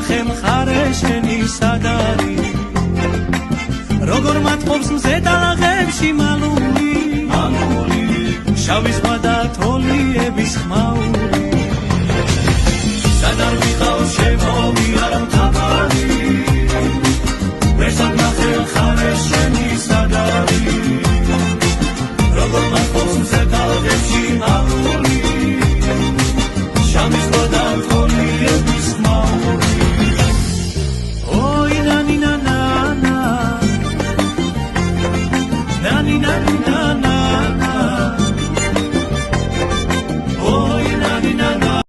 ნახე მხარე შენი სადარი როგორ მათყობს მზე დალაღებში მალული შავი ზღვა და თოლიების ხმაური სადარ ვიყავს შემოვიარ მთავარი ვერსად ნახე მხარე შენი სადარი როგორ მათყობს მზე დალაღებში მალული შავი ზღვა და თოლიების ხმაური oi na ni na na na na ni na